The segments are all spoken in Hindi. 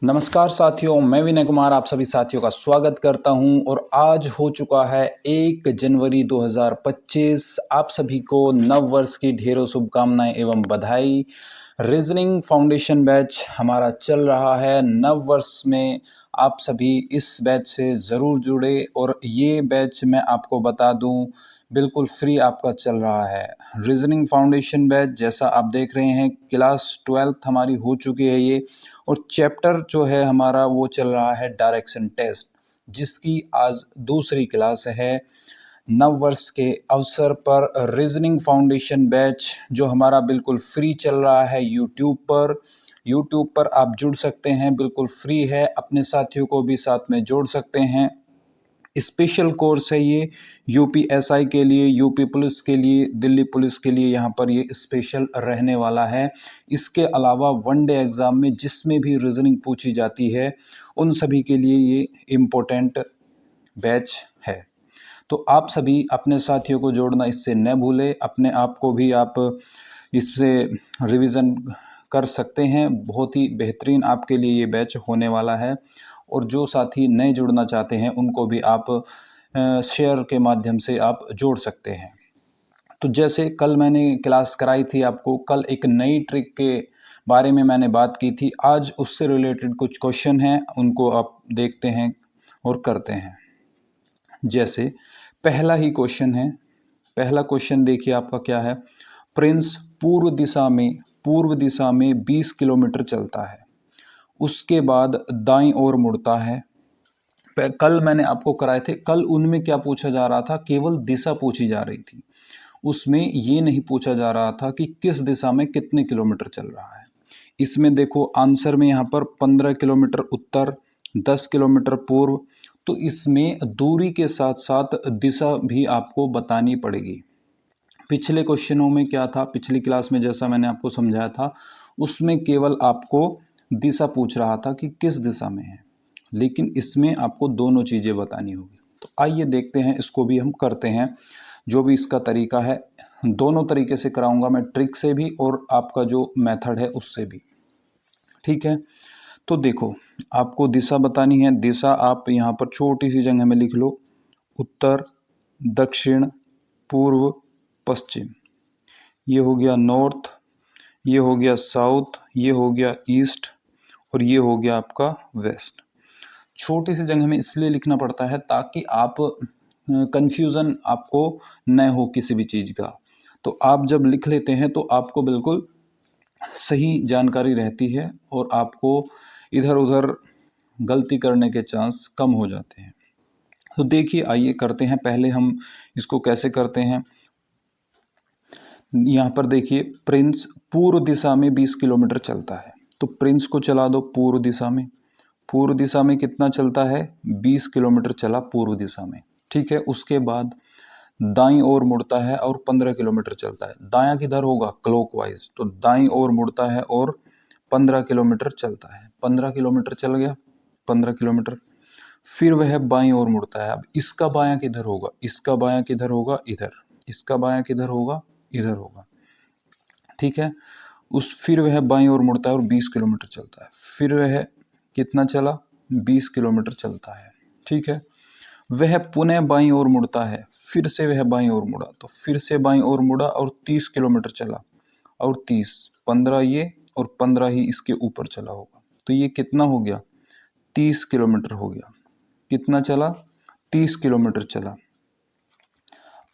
नमस्कार साथियों, मैं विनय कुमार आप सभी साथियों का स्वागत करता हूं और आज हो चुका है 1 जनवरी 2025। आप सभी को नव वर्ष की ढेरों शुभकामनाएं एवं बधाई। रीजनिंग फाउंडेशन बैच हमारा चल रहा है। नव वर्ष में आप सभी इस बैच से ज़रूर जुड़े और ये बैच मैं आपको बता दूं बिल्कुल फ्री आपका चल रहा है। रीजनिंग फाउंडेशन बैच जैसा आप देख रहे हैं क्लास 12th हमारी हो चुकी है ये, और चैप्टर जो है हमारा वो चल रहा है डायरेक्शन टेस्ट, जिसकी आज दूसरी क्लास है। नव वर्ष के अवसर पर रीजनिंग फाउंडेशन बैच जो हमारा बिल्कुल फ्री चल रहा है यूट्यूब पर आप जुड़ सकते हैं, बिल्कुल फ्री है। अपने साथियों को भी साथ में जोड़ सकते हैं। स्पेशल कोर्स है ये यूपीएसआई के लिए, यूपी पुलिस के लिए, दिल्ली पुलिस के लिए यहाँ पर ये स्पेशल रहने वाला है। इसके अलावा वनडे एग्ज़ाम में जिसमें भी रीजनिंग पूछी जाती है उन सभी के लिए ये इम्पोर्टेंट बैच है। तो आप सभी अपने साथियों को जोड़ना इससे न भूलें। अपने आप को भी आप इससे रिवीजन कर सकते हैं। बहुत ही बेहतरीन आपके लिए ये बैच होने वाला है। और जो साथी नए जुड़ना चाहते हैं उनको भी आप शेयर के माध्यम से आप जोड़ सकते हैं। तो जैसे कल मैंने क्लास कराई थी आपको, कल एक नई ट्रिक के बारे में मैंने बात की थी। आज उससे रिलेटेड कुछ क्वेश्चन हैं, उनको आप देखते हैं और करते हैं। जैसे पहला ही क्वेश्चन है, पहला क्वेश्चन देखिए आपका क्या है। प्रिंस पूर्व दिशा में 20 किलोमीटर चलता है, उसके बाद दाईं ओर मुड़ता है। कल मैंने आपको कराए थे, कल उनमें क्या पूछा जा रहा था, केवल दिशा पूछी जा रही थी। उसमें ये नहीं पूछा जा रहा था कि किस दिशा में कितने किलोमीटर चल रहा है। इसमें देखो आंसर में यहाँ पर 15 किलोमीटर उत्तर, 10 किलोमीटर पूर्व, तो इसमें दूरी के साथ साथ दिशा भी आपको बतानी पड़ेगी। पिछले क्वेश्चनों में क्या था, पिछली क्लास में जैसा मैंने आपको समझाया था, उसमें केवल आपको दिशा पूछ रहा था कि किस दिशा में है, लेकिन इसमें आपको दोनों चीज़ें बतानी होगी। तो आइए देखते हैं, इसको भी हम करते हैं। जो भी इसका तरीका है, दोनों तरीके से कराऊंगा मैं, ट्रिक से भी और आपका जो मेथड है उससे भी। ठीक है, तो देखो आपको दिशा बतानी है। दिशा आप यहाँ पर छोटी सी जगह में लिख लो, उत्तर, दक्षिण, पूर्व, पश्चिम। ये हो गया नॉर्थ, ये हो गया साउथ, ये हो गया ईस्ट और ये हो गया आपका वेस्ट। छोटी सी जगह में इसलिए लिखना पड़ता है ताकि आप कंफ्यूजन आपको न हो किसी भी चीज़ का। तो आप जब लिख लेते हैं तो आपको बिल्कुल सही जानकारी रहती है और आपको इधर उधर गलती करने के चांस कम हो जाते हैं। तो देखिए आइए करते हैं। पहले हम इसको कैसे करते हैं, यहाँ पर देखिए प्रिंस पूर्व दिशा में 20 किलोमीटर चलता है, तो प्रिंस को चला दो पूर्व दिशा में। पूर्व दिशा में कितना चलता है, 20 किलोमीटर चला पूर्व दिशा में। ठीक है, उसके बाद दाईं ओर मुड़ता है और 15 किलोमीटर चलता है। दायां किधर होगा, क्लॉकवाइज, तो दाईं ओर मुड़ता है और 15 किलोमीटर चलता है। 15 किलोमीटर चल गया, 15 किलोमीटर। फिर वह बाईं ओर मुड़ता है। अब इसका बायां किधर होगा, इसका बायां किधर होगा, इधर। इसका बायां किधर होगा, इधर होगा। ठीक है, फिर वह बाईं ओर मुड़ता है और 20 किलोमीटर चलता है। फिर वह कितना चला, 20 किलोमीटर चलता है। ठीक है, वह पुनः बाईं ओर मुड़ता है, फिर से वह बाईं ओर मुड़ा, तो फिर से बाईं ओर मुड़ा और 30 किलोमीटर चला, और 30, 15 ये और 15 ही इसके ऊपर चला होगा। तो ये कितना हो गया, 30 किलोमीटर हो गया। कितना चला, 30 किलोमीटर चला।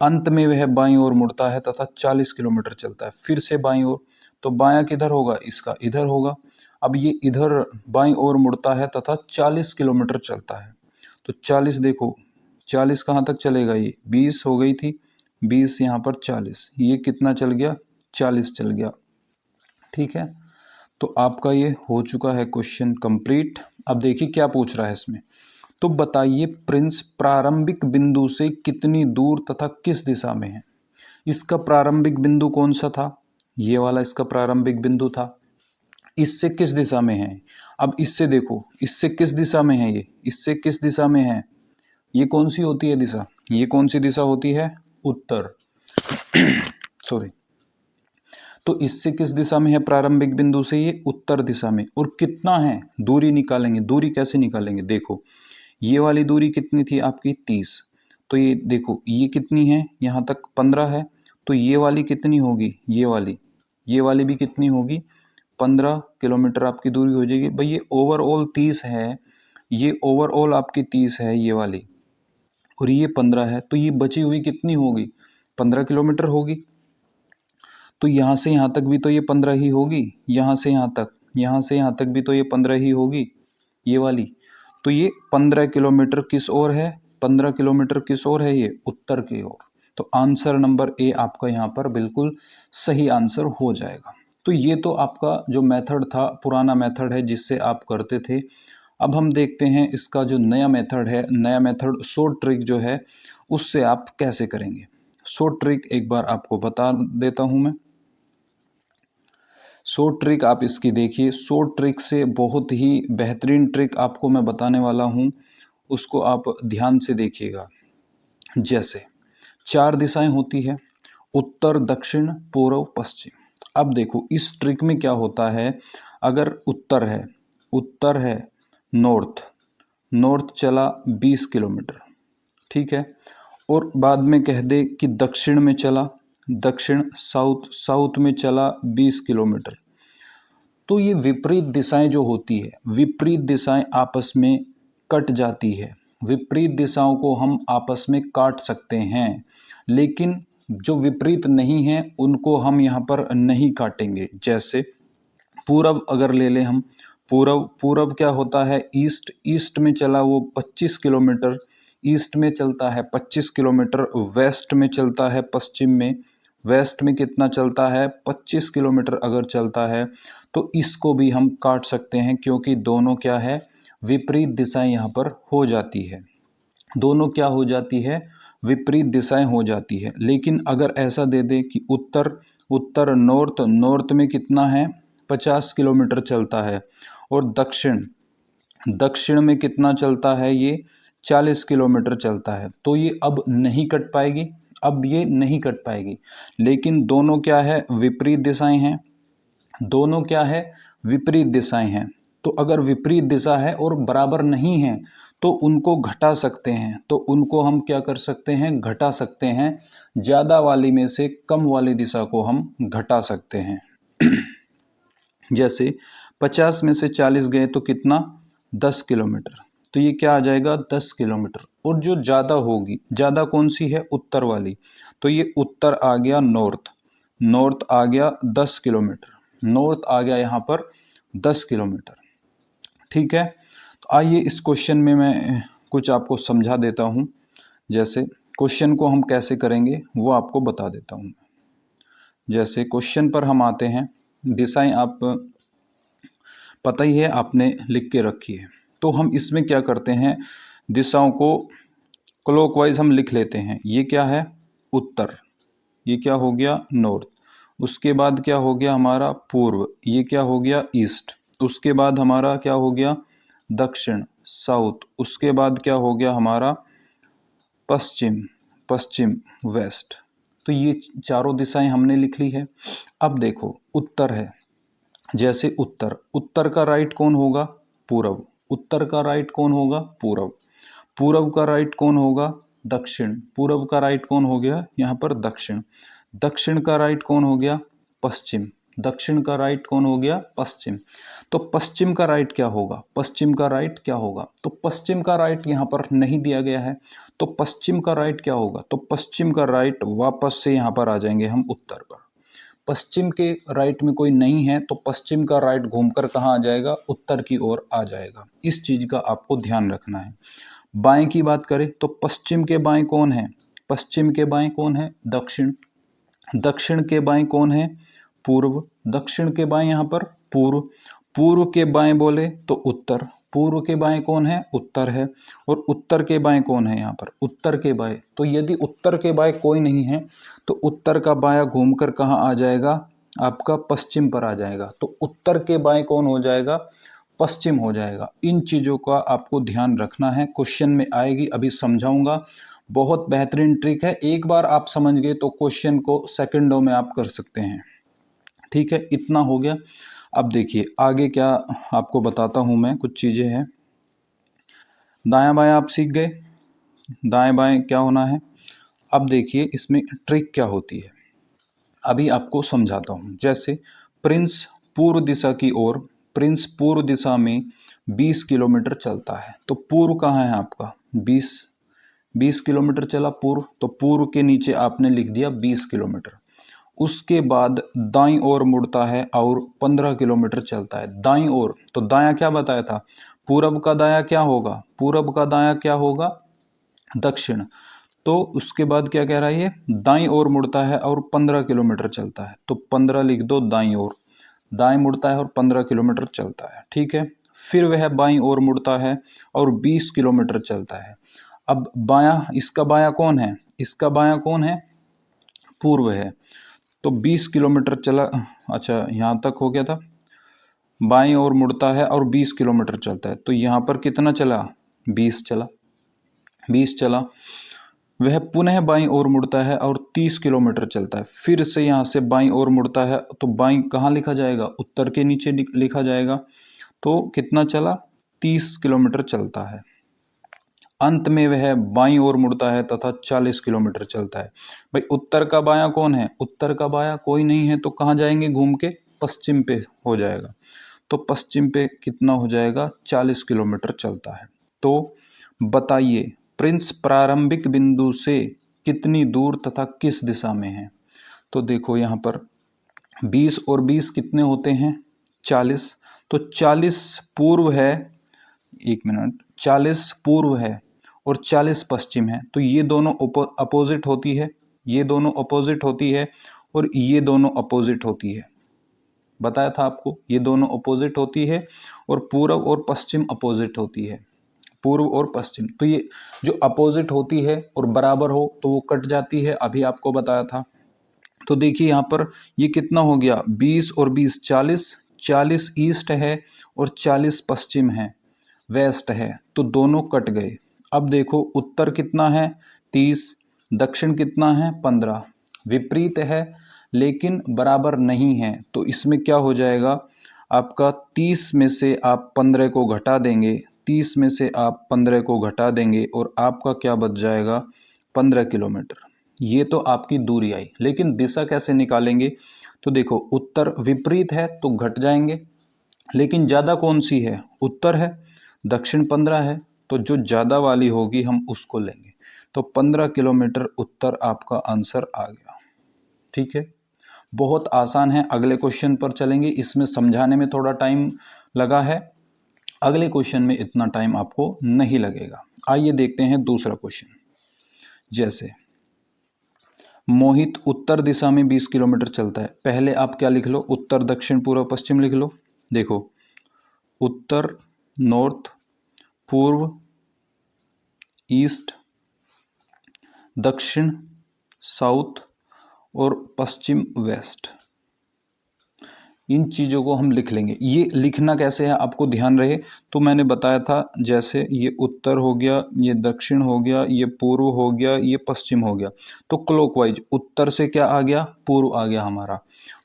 अंत में वह बाईं ओर मुड़ता है तथा 40 किलोमीटर चलता है, फिर से बाईं ओर, तो बायां किधर होगा, इसका इधर होगा। अब ये इधर बाईं ओर मुड़ता है तथा 40 किलोमीटर चलता है, तो 40 देखो, 40 कहाँ तक चलेगा, ये 20 हो गई थी, 20 यहाँ पर 40, ये कितना चल गया, 40 चल गया। ठीक है, तो आपका ये हो चुका है क्वेश्चन कंप्लीट। अब देखिए क्या पूछ रहा है इसमें, तो बताइए प्रिंस प्रारंभिक बिंदु से कितनी दूर तथा किस दिशा में है। इसका प्रारंभिक बिंदु कौन सा था, ये वाला इसका प्रारंभिक बिंदु था। इससे किस दिशा में है, अब इससे देखो, इससे किस दिशा में है, ये इससे किस दिशा में है, ये कौन सी होती है दिशा, ये कौन सी दिशा होती है, उत्तर। सॉरी। तो इससे किस दिशा में है प्रारंभिक बिंदु से? ये उत्तर दिशा में। और कितना है? दूरी निकालेंगे। दूरी कैसे निकालेंगे? देखो, ये वाली दूरी कितनी थी आपकी? 30। तो ये देखो, ये कितनी है? यहाँ तक 15 है। तो ये वाली कितनी होगी? ये वाली भी कितनी होगी? 15 किलोमीटर आपकी दूरी हो जाएगी। भाई ये ओवरऑल 30 है, ये ओवरऑल आपकी 30 है ये वाली, और ये 15 है। तो ये बची हुई कितनी होगी? 15 किलोमीटर होगी। तो यहाँ से यहाँ तक भी तो ये 15 ही होगी, यहाँ से यहाँ तक, यहाँ से यहाँ तक भी तो ये 15 ही होगी ये वाली। तो ये 15 किलोमीटर किस ओर है? 15 किलोमीटर किस ओर है? ये उत्तर की ओर। तो आंसर नंबर ए आपका यहाँ पर बिल्कुल सही आंसर हो जाएगा। तो ये तो आपका जो मेथड था, पुराना मेथड है जिससे आप करते थे। अब हम देखते हैं इसका जो नया मेथड है, नया मेथड शॉर्ट ट्रिक जो है, उससे आप कैसे करेंगे। शॉर्ट ट्रिक एक बार आपको बता देता हूँ मैं। शॉर्ट ट्रिक आप इसकी देखिए। शॉर्ट ट्रिक से बहुत ही बेहतरीन ट्रिक आपको मैं बताने वाला हूँ, उसको आप ध्यान से देखिएगा। जैसे 4 दिशाएं होती है, उत्तर, दक्षिण, पूर्व, पश्चिम। अब देखो इस ट्रिक में क्या होता है, अगर उत्तर है नॉर्थ चला 20 किलोमीटर, ठीक है, और बाद में कह दे कि दक्षिण में चला, दक्षिण साउथ में चला 20 किलोमीटर, तो ये विपरीत दिशाएं जो होती है, विपरीत दिशाएं आपस में कट जाती है। विपरीत दिशाओं को हम आपस में काट सकते हैं, लेकिन जो विपरीत नहीं है उनको हम यहाँ पर नहीं काटेंगे। जैसे पूरब अगर ले लें हम, पूरब क्या होता है? ईस्ट में चला वो 25 किलोमीटर, ईस्ट में चलता है 25 किलोमीटर, वेस्ट में चलता है पश्चिम में, वेस्ट में कितना चलता है? 25 किलोमीटर अगर चलता है, तो इसको भी हम काट सकते हैं, क्योंकि दोनों क्या है? विपरीत दिशाएं यहाँ पर हो जाती है। दोनों क्या हो जाती है? विपरीत दिशाएं हो जाती है। लेकिन अगर ऐसा दे दे कि उत्तर नॉर्थ में कितना है? 50 किलोमीटर चलता है, और दक्षिण में कितना चलता है? ये 40 किलोमीटर चलता है, तो ये अब नहीं कट पाएगी, अब ये नहीं कट पाएगी। लेकिन दोनों क्या है? विपरीत दिशाएं हैं। दोनों क्या है? विपरीत दिशाएं हैं। तो अगर विपरीत दिशा है और बराबर नहीं है, तो उनको घटा सकते हैं। तो उनको हम क्या कर सकते हैं? घटा सकते हैं। ज़्यादा वाली में से कम वाली दिशा को हम घटा सकते हैं। जैसे 50 में से 40 गए तो कितना? 10 किलोमीटर। तो ये क्या आ जाएगा? 10 किलोमीटर। और जो ज़्यादा होगी, ज़्यादा कौन सी है? उत्तर वाली। तो ये उत्तर आ गया नॉर्थ आ गया 10 किलोमीटर, नॉर्थ आ गया यहाँ पर 10 किलोमीटर, ठीक है। तो आइए इस क्वेश्चन में मैं कुछ आपको समझा देता हूँ। जैसे क्वेश्चन को हम कैसे करेंगे वो आपको बता देता हूँ। जैसे क्वेश्चन पर हम आते हैं, दिशाएं आप पता ही है, आपने लिख के रखी है। तो हम इसमें क्या करते हैं, दिशाओं को क्लॉकवाइज हम लिख लेते हैं। ये क्या है? उत्तर। ये क्या हो गया? नॉर्थ। उसके बाद क्या हो गया हमारा? पूर्व। ये क्या हो गया? ईस्ट। उसके बाद हमारा क्या हो गया? दक्षिण, साउथ। उसके बाद क्या हो गया हमारा? पश्चिम, वेस्ट। तो ये चारों दिशाएं हमने लिख ली है। अब देखो उत्तर है, जैसे उत्तर का राइट कौन होगा? पूर्व। उत्तर का राइट कौन होगा? पूर्व। पूर्व का राइट कौन होगा? दक्षिण। पूर्व का राइट कौन हो गया यहाँ पर? दक्षिण। दक्षिण का राइट कौन हो गया? पश्चिम। दक्षिण का राइट कौन हो गया? पश्चिम। तो पश्चिम का राइट क्या होगा? पश्चिम का राइट क्या होगा? तो पश्चिम का राइट यहाँ पर नहीं दिया गया है, तो पश्चिम का राइट क्या होगा? तो पश्चिम का राइट वापस से यहाँ पर आ जाएंगे हम उत्तर पर। पश्चिम के राइट में कोई नहीं है, तो पश्चिम का राइट घूमकर कहाँ आ जाएगा? उत्तर की ओर आ जाएगा। इस चीज का आपको ध्यान रखना है। बाएं की बात करें तो पश्चिम के बाएं कौन है? पश्चिम के बाएं कौन है? दक्षिण। दक्षिण के बाएं कौन है? पूर्व। दक्षिण के बाएं यहाँ पर पूर्व। पूर्व के बाएं बोले तो उत्तर। पूर्व के बाएं कौन है? उत्तर है। और उत्तर के बाएं कौन है यहाँ पर? उत्तर के बाएं। तो यदि उत्तर के बाएं कोई नहीं है, तो उत्तर का बायां घूमकर कहाँ आ जाएगा? आपका पश्चिम पर आ जाएगा। तो उत्तर के बाएं कौन हो जाएगा? पश्चिम हो जाएगा। इन चीज़ों का आपको ध्यान रखना है, क्वेश्चन में आएगी, अभी समझाऊंगा। बहुत बेहतरीन ट्रिक है, एक बार आप समझ गए तो क्वेश्चन को सेकंडों में आप कर सकते हैं। ठीक है, इतना हो गया। अब देखिए आगे क्या आपको बताता हूँ मैं, कुछ चीज़ें हैं। दायां बायां आप सीख गए, दाएं बाएं क्या होना है। अब देखिए इसमें ट्रिक क्या होती है, अभी आपको समझाता हूँ। जैसे प्रिंस पूर्व दिशा की ओर, प्रिंस पूर्व दिशा में 20 किलोमीटर चलता है, तो पूर्व कहाँ है आपका, 20 किलोमीटर चला पूर्व, तो पूर्व के नीचे आपने लिख दिया 20 किलोमीटर। उसके बाद दाईं ओर मुड़ता है और 15 किलोमीटर चलता है दाईं ओर। तो दायां क्या बताया था, पूरब का दायां क्या होगा, पूरब का दायां क्या होगा, दक्षिण। तो उसके बाद क्या कह रहा है, ये दाईं ओर मुड़ता है और 15 किलोमीटर चलता है, तो 15 लिख दो दाईं ओर, दाएं मुड़ता है और 15 किलोमीटर चलता है, ठीक है। फिर वह बाईं ओर मुड़ता है और 20 किलोमीटर चलता है। अब बायां, इसका बायां कौन है, इसका बायां कौन है, पूर्व है, तो 20 किलोमीटर चला। अच्छा यहाँ तक हो गया था, बाईं ओर मुड़ता है और 20 किलोमीटर चलता है, तो यहाँ पर कितना चला, 20 चला, 20 चला। वह पुनः बाईं ओर मुड़ता है और 30 किलोमीटर चलता है, फिर से यहाँ से बाईं ओर मुड़ता है, तो बाईं कहाँ लिखा जाएगा, उत्तर के नीचे लिखा जाएगा। तो कितना चला, 30 किलोमीटर चलता है। अंत में वह बाईं ओर मुड़ता है तथा 40 किलोमीटर चलता है। भाई उत्तर का बायां कौन है, उत्तर का बायां कोई नहीं है, तो कहाँ जाएंगे घूम के, पश्चिम पे हो जाएगा। तो पश्चिम पे कितना हो जाएगा, 40 किलोमीटर चलता है। तो बताइए प्रिंस प्रारंभिक बिंदु से कितनी दूर तथा किस दिशा में है। तो देखो यहाँ पर 20 और 20 कितने होते हैं, 40। तो 40 पूर्व है, एक मिनट, 40 पूर्व है और 40 पश्चिम है, तो ये दोनों अपोजिट होती है, ये दोनों अपोजिट होती है और ये दोनों अपोजिट होती है। बताया था आपको, ये दोनों अपोजिट होती है और पूर्व और पश्चिम अपोजिट होती है, पूर्व और पश्चिम। तो ये जो अपोजिट होती है और बराबर हो तो वो कट जाती है, अभी आपको बताया था। तो देखिए यहाँ पर ये कितना हो गया, 20 और 20 40, 40 ईस्ट है और 40 पश्चिम है, वेस्ट है, तो दोनों कट गए। अब देखो उत्तर कितना है, 30, दक्षिण कितना है, 15, विपरीत है लेकिन बराबर नहीं है, तो इसमें क्या हो जाएगा आपका, 30 में से आप 15 को घटा देंगे, 30 में से आप 15 को घटा देंगे और आपका क्या बच जाएगा, 15 किलोमीटर। ये तो आपकी दूरी आई, लेकिन दिशा कैसे निकालेंगे। तो देखो उत्तर विपरीत है तो घट जाएंगे, लेकिन ज़्यादा कौन सी है, उत्तर है, दक्षिण 15 है, तो जो ज़्यादा वाली होगी हम उसको लेंगे। तो 15 किलोमीटर उत्तर आपका आंसर आ गया, ठीक है। बहुत आसान है, अगले क्वेश्चन पर चलेंगे, इसमें समझाने में थोड़ा टाइम लगा है, अगले क्वेश्चन में इतना टाइम आपको नहीं लगेगा। आइए देखते हैं दूसरा क्वेश्चन। जैसे मोहित उत्तर दिशा में 20 किलोमीटर चलता है, पहले आप क्या लिख लो, उत्तर दक्षिण पूर्व पश्चिम लिख लो। देखो उत्तर नॉर्थ, पूर्व ईस्ट, दक्षिण साउथ और पश्चिम वेस्ट, इन चीज़ों को हम लिख लेंगे। ये लिखना कैसे है आपको ध्यान रहे, तो मैंने बताया था, जैसे ये उत्तर हो गया, ये दक्षिण हो गया, ये पूर्व हो गया, ये पश्चिम हो गया। तो क्लॉकवाइज उत्तर से क्या आ गया, पूर्व आ गया हमारा,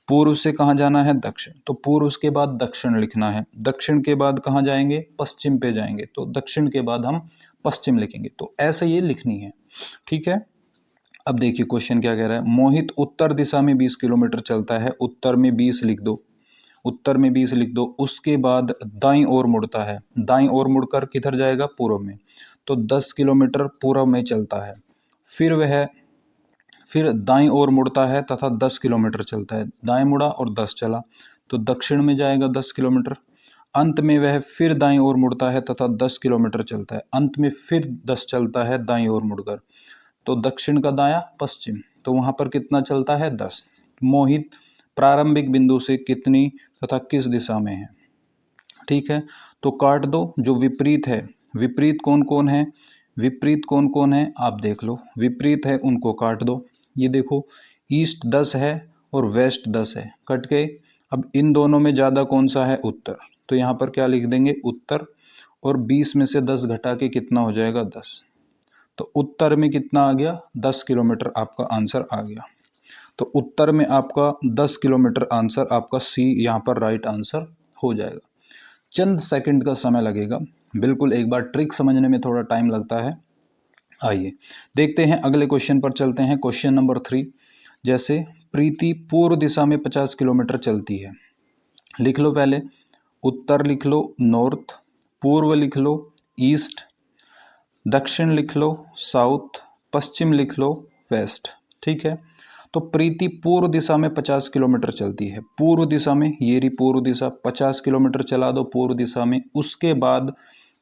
पूर्व से कहाँ जाना है, दक्षिण, तो पूर्व के बाद दक्षिण लिखना है, दक्षिण के बाद कहाँ जाएंगे, पश्चिम पे जाएंगे, तो दक्षिण के बाद हम पश्चिम लिखेंगे। तो ऐसे ये लिखनी है, ठीक है। अब देखिए क्वेश्चन क्या कह रहा है, मोहित उत्तर दिशा में 20 किलोमीटर चलता है, उत्तर में 20 लिख दो, उत्तर में 20 लिख दो। उसके बाद दाईं ओर मुड़ता है, दाईं ओर मुड़कर किधर जाएगा, पूर्व में, तो 10 किलोमीटर पूर्व में चलता है। फिर दाईं ओर मुड़ता है तथा 10 किलोमीटर चलता है, दाएं मुड़ा और 10 चला, तो दक्षिण में जाएगा 10 किलोमीटर। अंत में वह फिर दाईं ओर मुड़ता है तथा 10 किलोमीटर चलता है, अंत में फिर 10 चलता है दाईं ओर मुड़कर, तो दक्षिण का दायां पश्चिम, तो वहां पर कितना चलता है, 10। मोहित प्रारंभिक बिंदु से कितनी तथा किस दिशा में है, ठीक है। तो काट दो, जो विपरीत है, विपरीत कौन कौन है, विपरीत कौन कौन है आप देख लो, विपरीत है उनको काट दो। ये देखो ईस्ट 10 है और वेस्ट 10 है, कट गए। अब इन दोनों में ज़्यादा कौन सा है, उत्तर, तो यहाँ पर क्या लिख देंगे, उत्तर, और 20 में से 10 घटा के कितना हो जाएगा, 10, तो उत्तर में कितना आ गया, 10 किलोमीटर आपका आंसर आ गया। तो उत्तर में आपका 10 किलोमीटर आंसर आपका सी यहाँ पर राइट आंसर हो जाएगा। चंद सेकंड का समय लगेगा, बिल्कुल एक बार ट्रिक समझने में थोड़ा टाइम लगता है। आइए देखते हैं, अगले क्वेश्चन पर चलते हैं। क्वेश्चन नंबर 3, जैसे प्रीति पूर्व दिशा में 50 किलोमीटर चलती है। लिख लो, पहले उत्तर लिख लो नॉर्थ, पूर्व लिख लो ईस्ट, दक्षिण लिख लो साउथ, पश्चिम लिख लो वेस्ट। ठीक है, तो प्रीति पूर्व दिशा में 50 किलोमीटर चलती है। पूर्व दिशा में, ये रही पूर्व दिशा, 50 किलोमीटर चला दो पूर्व दिशा में। उसके बाद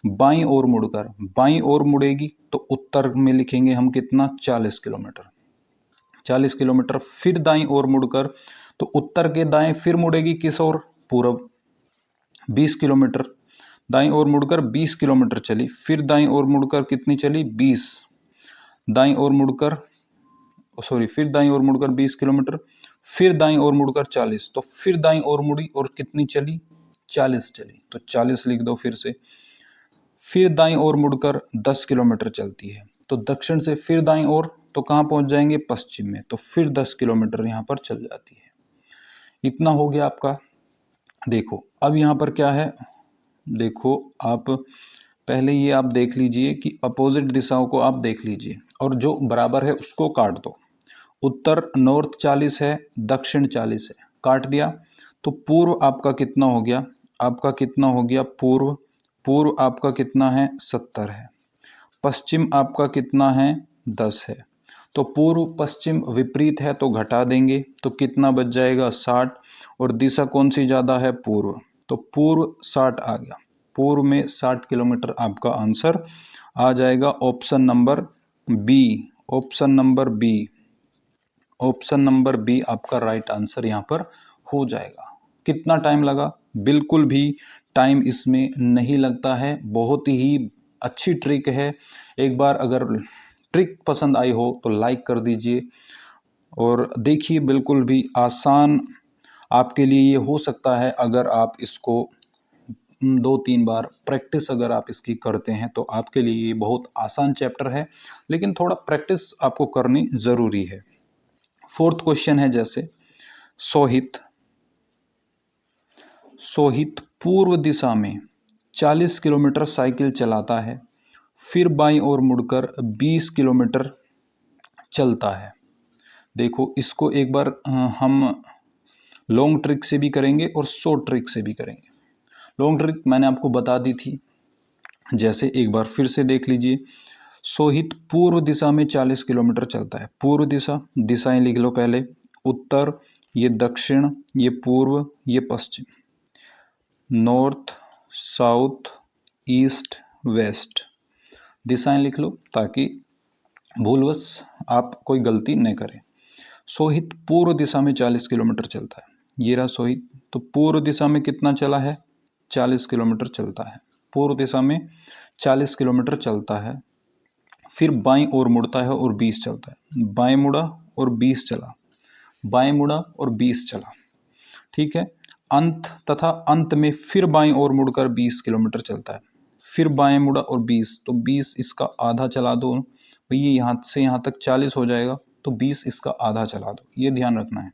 बाईं ओर मुड़कर, बाईं ओर मुड़ेगी तो उत्तर में लिखेंगे हम कितना, 40 किलोमीटर। 40 किलोमीटर। फिर दाईं ओर मुड़कर, तो उत्तर के दाएं फिर मुड़ेगी किस ओर, पूर्व, 20 किलोमीटर। दाईं ओर मुड़कर 20 किलोमीटर चली। फिर दाईं ओर मुड़कर कितनी चली, 20। दाईं ओर मुड़कर फिर दाईं ओर मुड़कर 20 किलोमीटर। फिर दाईं ओर मुड़कर 40। तो फिर दाईं ओर मुड़ी और कितनी चली, 40 चली। तो 40 लिख दो फिर से। फिर दाईं ओर मुड़कर 10 किलोमीटर चलती है। तो दक्षिण से फिर दाईं ओर, तो कहाँ पहुंच जाएंगे, पश्चिम में। तो फिर 10 किलोमीटर यहाँ पर चल जाती है। इतना हो गया आपका। देखो अब यहाँ पर क्या है, देखो आप पहले ये आप देख लीजिए कि अपोजिट दिशाओं को आप देख लीजिए और जो बराबर है उसको काट दो। उत्तर नॉर्थ 40 है, दक्षिण 40 है, काट दिया। तो पूर्व आपका कितना हो गया, आपका कितना हो गया पूर्व, पूर्व आपका कितना है, 70 है। पश्चिम आपका कितना है, 10 है। तो पूर्व पश्चिम विपरीत है तो घटा देंगे, तो कितना बच जाएगा, 60। और दिशा कौन सी ज़्यादा है, पूर्व, तो पूर्व 60 आ गया। पूर्व में 60 किलोमीटर आपका आंसर आ जाएगा। Option number B, option number B, option number B आपका राइट आंसर यहाँ पर हो जाएगा। कितना टाइम लगा, बिल्कुल भी टाइम इसमें नहीं लगता है, बहुत ही अच्छी ट्रिक है। एक बार अगर ट्रिक पसंद आई हो तो लाइक कर दीजिए और देखिए, बिल्कुल भी आसान आपके लिए ये हो सकता है अगर आप इसको 2-3 बार प्रैक्टिस अगर आप इसकी करते हैं तो आपके लिए ये बहुत आसान चैप्टर है, लेकिन थोड़ा प्रैक्टिस आपको करनी ज़रूरी है। 4th क्वेश्चन है, जैसे सोहित, सोहित पूर्व दिशा में 40 किलोमीटर साइकिल चलाता है, फिर बाईं ओर मुड़कर 20 किलोमीटर चलता है। देखो इसको एक बार हम लॉन्ग ट्रिक से भी करेंगे और शॉर्ट ट्रिक से भी करेंगे। लॉन्ग ट्रिक मैंने आपको बता दी थी, जैसे एक बार फिर से देख लीजिए। सोहित पूर्व दिशा में 40 किलोमीटर चलता है। पूर्व दिशा, दिशाएं लिख लो पहले, उत्तर, ये दक्षिण, ये पूर्व, ये पश्चिम, नॉर्थ, साउथ, ईस्ट, वेस्ट। दिशाएं लिख लो ताकि भूलवश आप कोई गलती न करें। सोहित पूर्व दिशा में 40 किलोमीटर चलता है। ये रहा सोहित, तो पूर्व दिशा में कितना चला है, 40 किलोमीटर चलता है। पूर्व दिशा में 40 किलोमीटर चलता है। फिर बाईं ओर मुड़ता है और 20 चलता है। बाएं मुड़ा और 20 चला, बाएं मुड़ा और 20 चला। ठीक है, अंत तथा अंत में फिर बाईं ओर मुड़कर 20 किलोमीटर चलता है। फिर बाएं मुड़ा और 20, तो 20 इसका आधा चला दो भैया, यहाँ से यहाँ तक 40 हो जाएगा, तो 20 इसका आधा चला दो, ये ध्यान रखना है।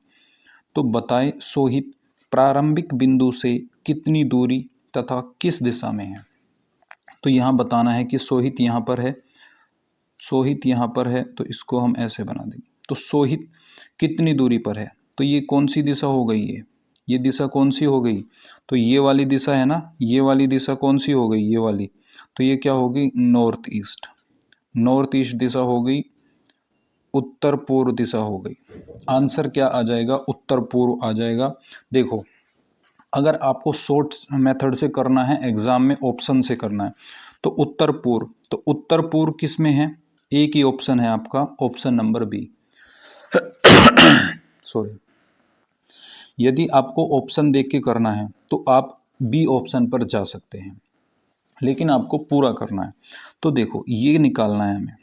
तो बताएं सोहित प्रारंभिक बिंदु से कितनी दूरी तथा किस दिशा में है। तो यहाँ बताना है कि सोहित यहाँ पर है, सोहित यहाँ पर है, तो इसको हम ऐसे बना देंगे। तो सोहित कितनी दूरी पर है, तो ये कौन सी दिशा हो गई, ये दिशा कौन सी हो गई, तो ये वाली दिशा है ना, ये वाली दिशा कौन सी हो गई, ये वाली, तो ये क्या होगी, नॉर्थ ईस्ट। नॉर्थ ईस्ट दिशा हो गई, उत्तर पूर्व दिशा हो गई। आंसर क्या आ जाएगा, उत्तर पूर्व आ जाएगा। देखो अगर आपको शॉर्ट मेथड से करना है, एग्जाम में ऑप्शन से करना है, तो उत्तर पूर्व, तो उत्तर पूर्व किस में है, एक ही ऑप्शन है आपका, ऑप्शन नंबर बी। सॉरी, यदि आपको ऑप्शन देख के करना है तो आप बी ऑप्शन पर जा सकते हैं, लेकिन आपको पूरा करना है। तो देखो ये निकालना है हमें,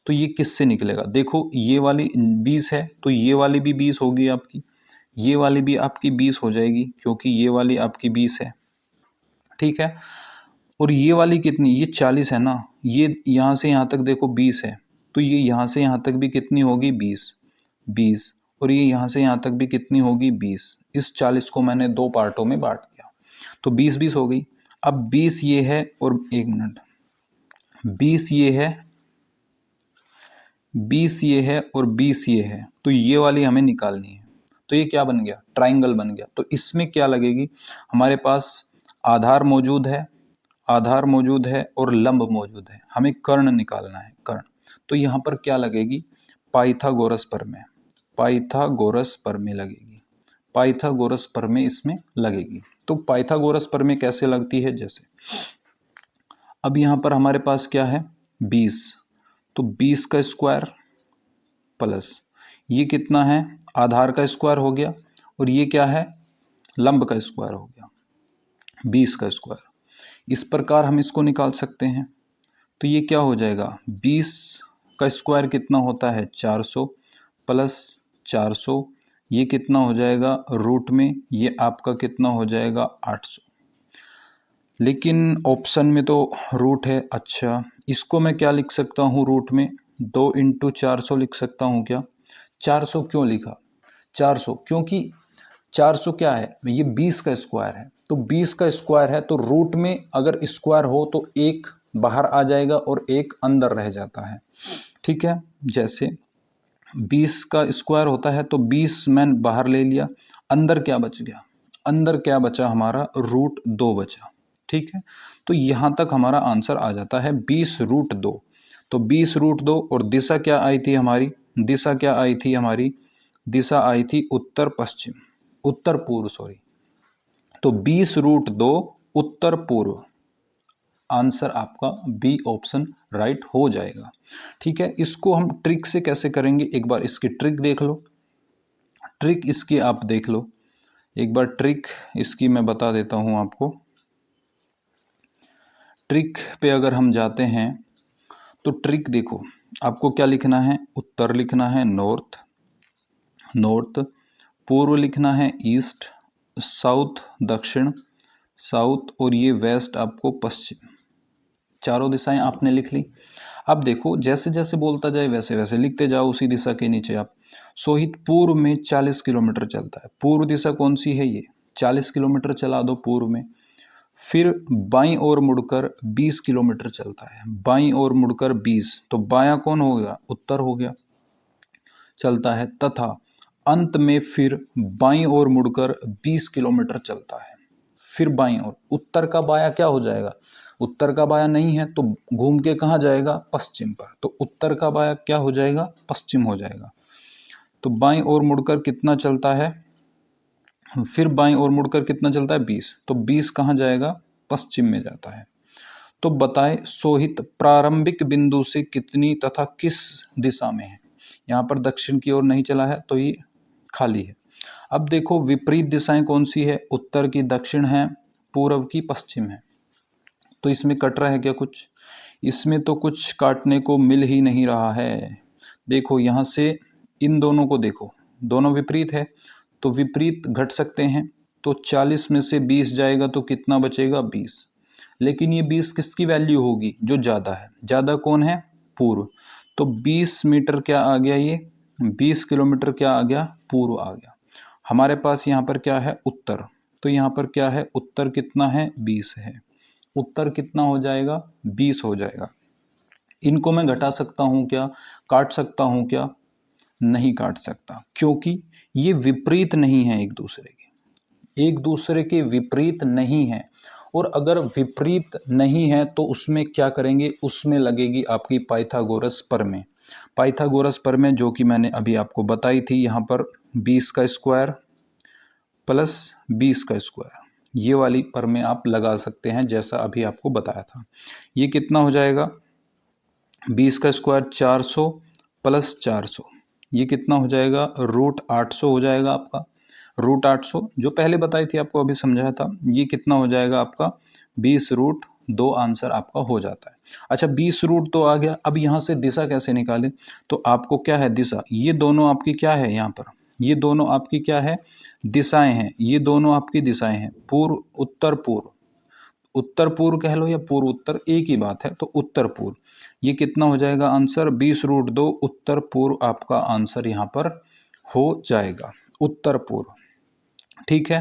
तो ये किससे निकलेगा, देखो ये वाली 20 है तो ये वाली भी 20 होगी आपकी, ये वाली भी आपकी 20 हो जाएगी क्योंकि ये वाली आपकी 20 है। ठीक है, और ये वाली कितनी, ये 40 है ना, ये यहाँ से यहाँ तक देखो 20 है, तो ये यहाँ से यहाँ तक भी कितनी होगी, 20। 20 और ये यहाँ से यहाँ तक भी कितनी होगी 20। इस 40 को मैंने 2 पार्टों में बांट दिया तो 20-20 हो गई। अब 20 ये है और 1 मिनट, 20 ये है, 20 ये है और 20 ये है, तो ये वाली हमें निकालनी है। तो ये क्या बन गया, ट्राइंगल बन गया। तो इसमें क्या लगेगी, हमारे पास आधार मौजूद है, आधार मौजूद है और लंब मौजूद है, हमें कर्ण निकालना है, कर्ण। तो यहाँ पर क्या लगेगी, पाइथागोरस प्रमेय, पाइथागोरस प्रमेय लगेगी, पाइथागोरस प्रमेय इसमें लगेगी। तो पाइथागोरस प्रमेय कैसे लगती है, जैसे अब यहाँ पर हमारे पास क्या है 20, तो 20 का स्क्वायर प्लस ये कितना है, आधार का स्क्वायर हो गया और ये क्या है, लंब का स्क्वायर हो गया, 20 का स्क्वायर। इस प्रकार हम इसको निकाल सकते हैं। तो ये क्या हो जाएगा, 20 का स्क्वायर कितना होता है 400 प्लस 400, ये कितना हो जाएगा रूट में, ये आपका कितना हो जाएगा 800। लेकिन ऑप्शन में तो रूट है, अच्छा इसको मैं क्या लिख सकता हूँ रूट में, 2 × 400 लिख सकता हूँ क्या। 400 क्यों लिखा, 400 क्योंकि 400 क्या है, ये 20 का स्क्वायर है, तो 20 का स्क्वायर है तो रूट में अगर स्क्वायर हो तो एक बाहर आ जाएगा और एक अंदर रह जाता है, ठीक है। जैसे 20 का स्क्वायर होता है तो 20 मैंने बाहर ले लिया, अंदर क्या बच गया, अंदर क्या बचा हमारा √2 बचा, ठीक है। तो यहाँ तक हमारा आंसर आ जाता है 20√2। तो 20√2 और दिशा क्या आई थी हमारी, दिशा क्या आई थी हमारी, दिशा आई थी उत्तर पश्चिम, उत्तर पूर्व सॉरी। तो 20√2 उत्तर पूर्व, आंसर आपका बी ऑप्शन राइट हो जाएगा, ठीक है। इसको हम ट्रिक से कैसे करेंगे, एक बार इसकी ट्रिक देख लो, ट्रिक इसकी आप देख लो एक बार, ट्रिक इसकी मैं बता देता हूं आपको। ट्रिक पे अगर हम जाते हैं तो ट्रिक देखो, आपको क्या लिखना है, उत्तर लिखना है नॉर्थ, नॉर्थ, पूर्व लिखना है ईस्ट, साउथ दक्षिण, साउथ, और ये वेस्ट आपको पश्चिम, चारों दिशाएं आपने लिख ली। अब देखो जैसे जैसे बोलता जाए वैसे वैसे लिखते जाओ उसी दिशा के नीचे आप। सोहित पूर्व में 40 किलोमीटर चलता है, पूर्व दिशा कौन सी है, ये 40 किलोमीटर चला दो पूर्व में। फिर बाईं ओर मुड़कर 20 किलोमीटर चलता है, बाईं ओर मुड़कर 20, तो बायां कौन हो गया, उत्तर हो गया, चलता है। तथा अंत में फिर बाईं ओर मुड़कर 20 किलोमीटर चलता है, फिर बाईं ओर, उत्तर का बायां क्या हो जाएगा, उत्तर का बायां नहीं है तो घूम के कहाँ जाएगा, पश्चिम पर, तो उत्तर का बायां क्या हो जाएगा, पश्चिम हो जाएगा। तो बाईं ओर मुड़कर कितना चलता है, फिर बाईं ओर मुड़कर कितना चलता है 20, तो 20 कहाँ जाएगा, पश्चिम में जाता है। तो बताएं सोहित प्रारंभिक बिंदु से कितनी तथा किस दिशा में है, यहाँ पर दक्षिण की ओर नहीं चला है तो ये खाली है। अब देखो विपरीत दिशाएं कौन सी है, उत्तर की दक्षिण है, पूर्व की पश्चिम है, तो इसमें कट रहा है क्या कुछ, इसमें तो कुछ काटने को मिल ही नहीं रहा है। देखो यहाँ से इन दोनों को देखो, दोनों विपरीत है तो विपरीत घट सकते हैं, तो 40 में से 20 जाएगा तो कितना बचेगा 20, लेकिन ये 20 किसकी वैल्यू होगी, जो ज़्यादा है, ज़्यादा कौन है, पूर्व। तो 20 मीटर क्या आ गया, ये 20 किलोमीटर क्या आ गया, पूर्व आ गया। हमारे पास यहाँ पर क्या है, उत्तर, तो यहाँ पर क्या है, उत्तर कितना है 20 है, उत्तर कितना हो जाएगा 20 हो जाएगा। इनको मैं घटा सकता हूँ क्या, काट सकता हूँ क्या, नहीं काट सकता, क्योंकि ये विपरीत नहीं है एक दूसरे के, एक दूसरे के विपरीत नहीं है। और अगर विपरीत नहीं है तो उसमें क्या करेंगे, उसमें लगेगी आपकी पाइथागोरस प्रमेय, पाइथागोरस प्रमेय जो कि मैंने अभी आपको बताई थी। यहाँ पर 20 का स्क्वायर प्लस 20 का स्क्वायर, ये वाली प्रमेय आप लगा सकते हैं जैसा अभी आपको बताया था। ये कितना हो जाएगा, 20 का स्क्वायर 400 प्लस 400, ये कितना हो जाएगा, √800 हो जाएगा आपका, √800 जो पहले बताई थी आपको, अभी समझाया था। ये कितना हो जाएगा आपका 20√2, आंसर आपका हो जाता है। अच्छा 20√2 आ गया, अब यहाँ से दिशा कैसे निकालें, तो आपको क्या है दिशा, ये दोनों आपकी क्या है, यहाँ पर ये दोनों आपकी क्या है, दिशाएं हैं, ये दोनों आपकी दिशाएं हैं, पूर्व उत्तर पूर्व, उत्तर पूर्व कह लो या पूर्व उत्तर, एक ही बात है, तो उत्तर पूर्व। ये कितना हो जाएगा आंसर 20√2 उत्तर पूर्व, आपका आंसर यहाँ पर हो जाएगा। उत्तर पूर्व, ठीक है।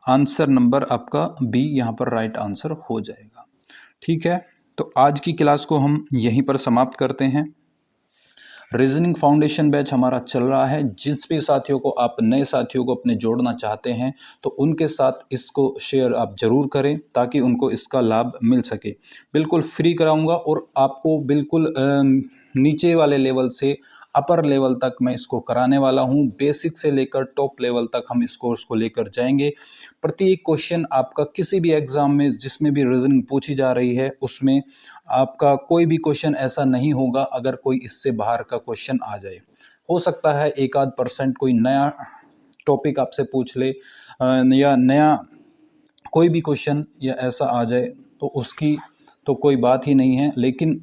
आंसर नंबर आपका बी यहाँ पर राइट आंसर हो जाएगा। ठीक है, तो आज की क्लास को हम यहीं पर समाप्त करते हैं। रीजनिंग फाउंडेशन बैच हमारा चल रहा है। जिस भी साथियों को, आप नए साथियों को अपने जोड़ना चाहते हैं तो उनके साथ इसको शेयर आप जरूर करें ताकि उनको इसका लाभ मिल सके। बिल्कुल फ्री कराऊंगा और आपको बिल्कुल नीचे वाले लेवल से अपर लेवल तक मैं इसको कराने वाला हूं। बेसिक से लेकर टॉप लेवल तक हम इस कोर्स को लेकर जाएंगे। प्रत्येक क्वेश्चन आपका किसी भी एग्जाम में जिसमें भी रीजनिंग पूछी जा रही है उसमें आपका कोई भी क्वेश्चन ऐसा नहीं होगा अगर कोई इससे बाहर का क्वेश्चन आ जाए। हो सकता है एक आध % कोई नया टॉपिक आपसे पूछ ले या नया कोई भी क्वेश्चन या ऐसा आ जाए तो उसकी तो कोई बात ही नहीं है, लेकिन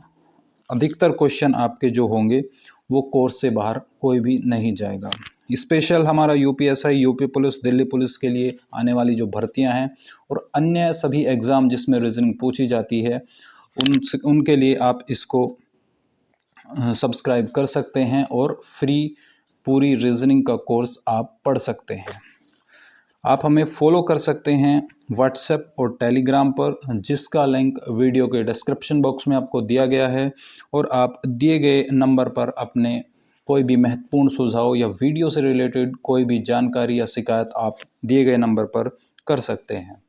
अधिकतर क्वेश्चन आपके जो होंगे वो कोर्स से बाहर कोई भी नहीं जाएगा। स्पेशल हमारा UPSI, UP police, Delhi police के लिए आने वाली जो भर्तियां हैं और अन्य सभी एग्ज़ाम जिसमें रीजनिंग पूछी जाती है उनके लिए आप इसको सब्सक्राइब कर सकते हैं और फ्री पूरी रीजनिंग का कोर्स आप पढ़ सकते हैं। आप हमें फॉलो कर सकते हैं व्हाट्सएप और टेलीग्राम पर, जिसका लिंक वीडियो के डिस्क्रिप्शन बॉक्स में आपको दिया गया है। और आप दिए गए नंबर पर अपने कोई भी महत्वपूर्ण सुझाव या वीडियो से रिलेटेड कोई भी जानकारी या शिकायत आप दिए गए नंबर पर कर सकते हैं।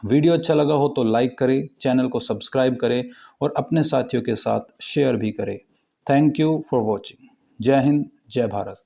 वीडियो अच्छा लगा हो तो लाइक करें, चैनल को सब्सक्राइब करें और अपने साथियों के साथ शेयर भी करें। Thank you for watching. जय हिंद, जय भारत।